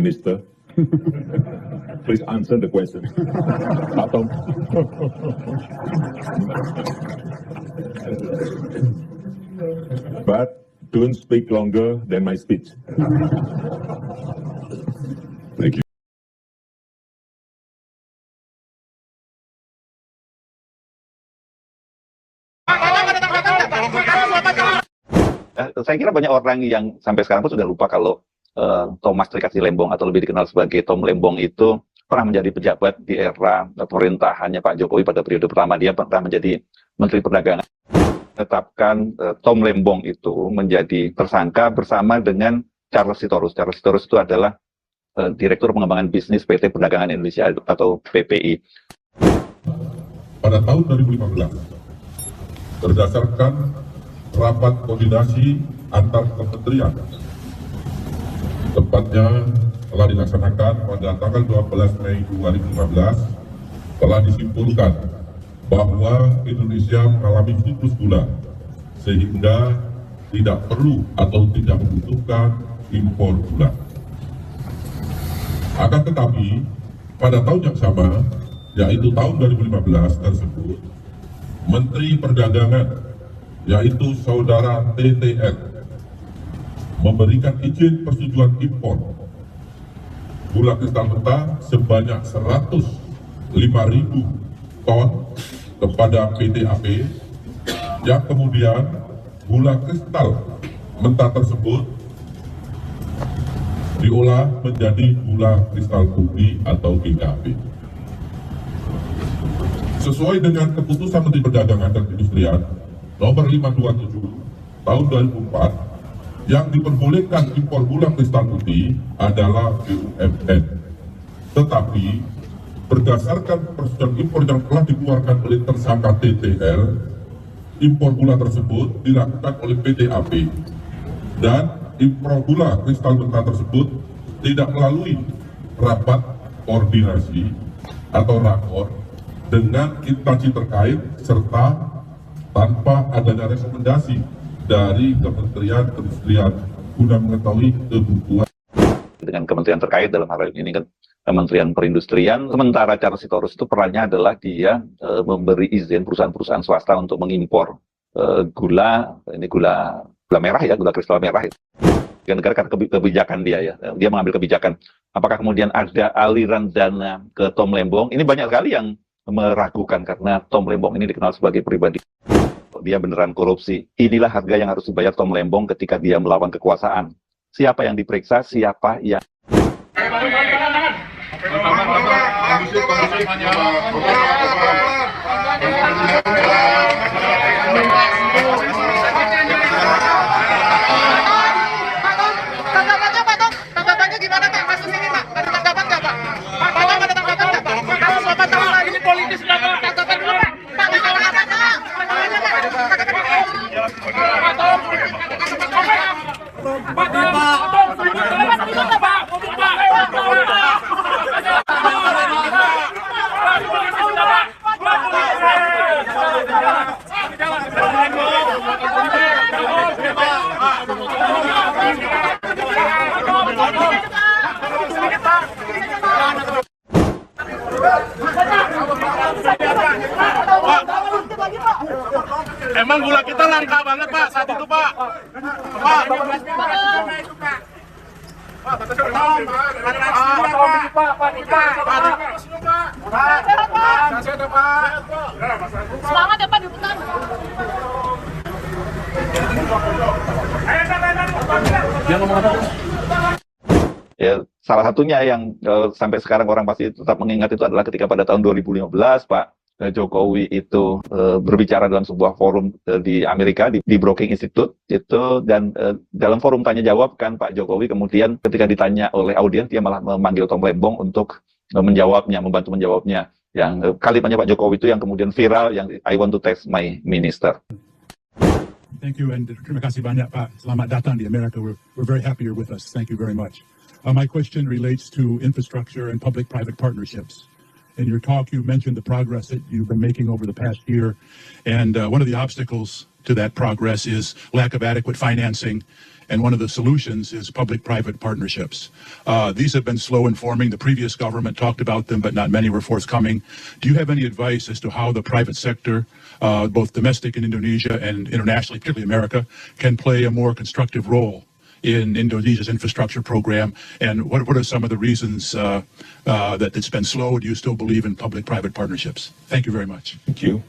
Minister, please answer the question. Pak Tom. But don't speak longer than my speech. Thank you. Saya kira banyak orang yang sampai sekarang pun sudah lupa kalau Thomas Trikasih Lembong atau lebih dikenal sebagai Tom Lembong itu pernah menjadi pejabat di era pemerintahannya Pak Jokowi pada periode pertama. Dia pernah menjadi Menteri Perdagangan. Tetapkan Tom Lembong itu menjadi tersangka bersama dengan Charles Sitorus. Charles Sitorus itu adalah Direktur Pengembangan Bisnis PT Perdagangan Indonesia atau PPI. Pada tahun 2015, berdasarkan rapat koordinasi antar kementerian, tepatnya telah dilaksanakan pada tanggal 12 Mei 2015, telah disimpulkan bahwa Indonesia mengalami surplus gula, sehingga tidak perlu atau tidak membutuhkan impor gula. Akan tetapi, pada tahun yang sama, yaitu tahun 2015 tersebut, Menteri Perdagangan, yaitu Saudara TTN, memberikan izin persetujuan impor gula kristal mentah sebanyak 105.000 ton kepada PT AP, yang kemudian gula kristal mentah tersebut diolah menjadi gula kristal putih atau GKP. Sesuai dengan keputusan Menteri Perdagangan dan Perindustrian nomor 527 tahun 2004, yang diperbolehkan impor gula kristal putih adalah BUMN. Tetapi berdasarkan persetujuan impor yang telah dikeluarkan oleh tersangka TTL, impor gula tersebut dilakukan oleh PT AP, dan impor gula kristal mentah tersebut tidak melalui rapat koordinasi atau rakor dengan instansi terkait, serta tanpa adanya rekomendasi dari Kementerian Perindustrian guna mengetahui kebutuhan dengan kementerian terkait, dalam hal ini kan Kementerian Perindustrian. Sementara Charles Sitorus itu perannya adalah dia memberi izin perusahaan-perusahaan swasta untuk mengimpor gula merah ya, gula kristal merah itu. Negara karena kebijakan dia mengambil kebijakan. Apakah kemudian ada aliran dana ke Tom Lembong? Ini banyak sekali yang meragukan karena Tom Lembong ini dikenal sebagai pribadi dia beneran korupsi. Inilah harga yang harus dibayar Tom Lembong ketika dia melawan kekuasaan. Siapa yang diperiksa, siapa yang tanggapannya gimana Pak? Kasus ini Pak, ada tanggapan nggak Pak? Pak, ada tanggapan nggak Pak? Kasus Bapak tahu ini politis nggak Pak? Tanggapan dulu Pak. Pak, bisa apa Pak? Emang gula kita langka banget Pak saat itu Pak. Selamat ya Pak Diputan. Ya, salah satunya yang sampai sekarang orang pasti tetap mengingat itu adalah ketika pada tahun 2015 Pak Jokowi itu berbicara dalam sebuah forum di Amerika di Brookings Institute itu, dan dalam forum tanya jawab kan Pak Jokowi kemudian ketika ditanya oleh audiens dia malah memanggil Tom Lembong untuk menjawabnya, membantu menjawabnya. Yang kalimatnya Pak Jokowi itu yang kemudian viral, yang I want to test my minister. Thank you, and terima kasih banyak Pak. Selamat datang di Amerika. We're very happy you're with us. Thank you very much. My question relates to infrastructure and public-private partnerships. In your talk, you mentioned the progress that you've been making over the past year, and one of the obstacles to that progress is lack of adequate financing and one of the solutions is public-private partnerships. These have been slow in forming. The previous government talked about them, but not many were forthcoming. Do you have any advice as to how the private sector, both domestic in Indonesia and internationally, particularly America, can play a more constructive role in Indonesia's infrastructure program? And what are some of the reasons that it's been slow? Do you still believe in public-private partnerships? Thank you very much. Thank you.